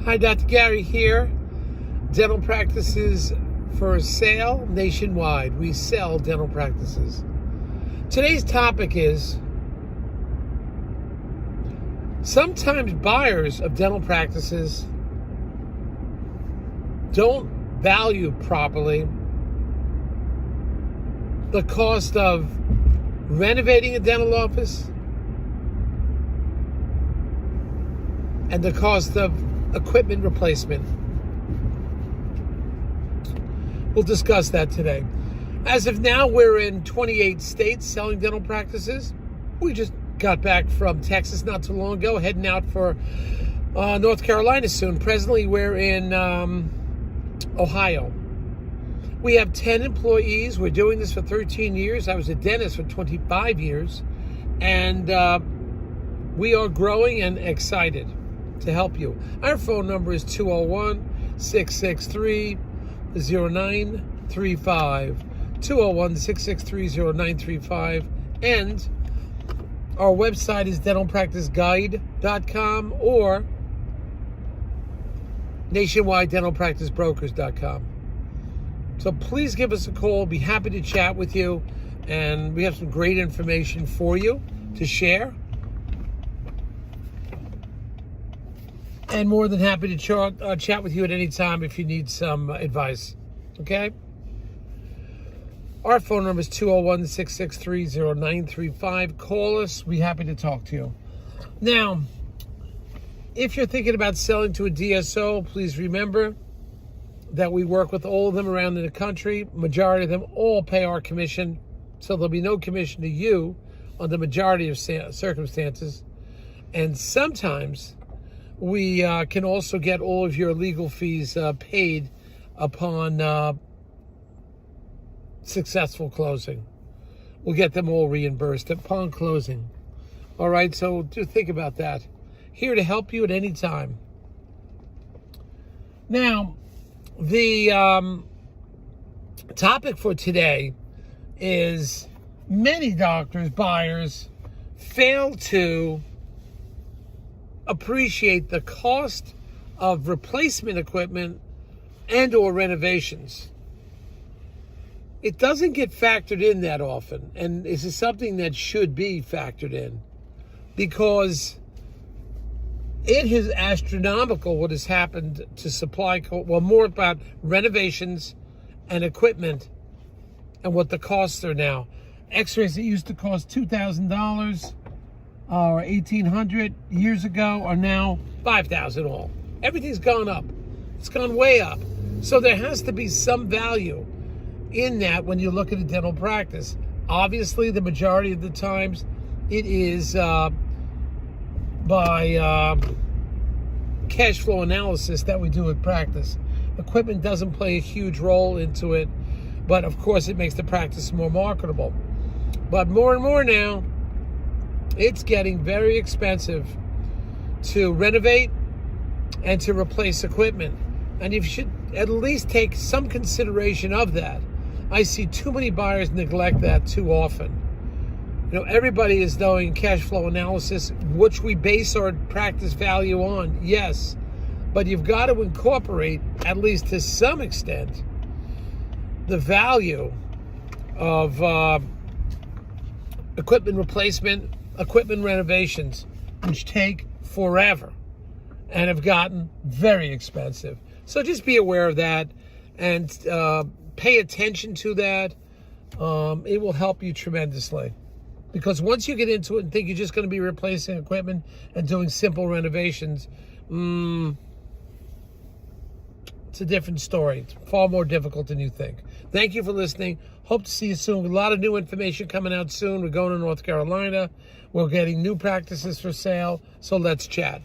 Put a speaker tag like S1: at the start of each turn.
S1: Hi, Dr. Gary here. Dental practices for sale nationwide. We sell dental practices. Today's topic is sometimes buyers of dental practices don't value properly the cost of renovating a dental office and the cost of equipment replacement. We'll discuss that today. As of now, we're in 28 states selling dental practices. We just got back from Texas not too long ago, heading out for North Carolina soon. Presently, we're in Ohio. We have 10 employees. We're doing this for 13 years. I was a dentist for 25 years. And we are growing and excited to help you. Our phone number is 201-663-0935. 201-663-0935. And our website is dentalpracticeguide.com or nationwidedentalpracticebrokers.com. So please give us a call. Be happy to chat with you. And we have some great information for you to share. And more than happy to chat with you at any time if you need some advice. Okay? Our phone number is 201-663-0935. Call us. We're happy to talk to you. Now, if you're thinking about selling to a DSO, please remember that we work with all of them around in the country. Majority of them all pay our commission, so there'll be no commission to you on the majority of circumstances. And sometimes we can also get all of your legal fees paid upon successful closing. We'll get them all reimbursed upon closing. All right, so just think about that. Here to help you at any time. Now, the topic for today is many doctors, buyers, fail to appreciate the cost of replacement equipment and or renovations. It doesn't get factored in that often, and this is something that should be factored in because it is astronomical what has happened to supply, well, more about renovations and equipment and what the costs are now. X-rays that used to cost $2,000 or $1,800 years ago are now $5,000 all. Everything's gone up. It's gone way up. So there has to be some value in that when you look at a dental practice. Obviously, the majority of the times it is by cash flow analysis that we do at practice. Equipment doesn't play a huge role into it, but of course it makes the practice more marketable. But more and more now, it's getting very expensive to renovate and to replace equipment. And you should at least take some consideration of that. I see too many buyers neglect that too often. You know, everybody is doing cash flow analysis, which we base our practice value on, yes. But you've got to incorporate, at least to some extent, the value of equipment replacement, equipment renovations, which take forever and have gotten very expensive. So just be aware of that and pay attention to that. It will help you tremendously. Because once you get into it and think you're just going to be replacing equipment and doing simple renovations, it's a different story. It's far more difficult than you think. Thank you for listening. Hope to see you soon. A lot of new information coming out soon. We're going to North Carolina. We're getting new practices for sale. So let's chat.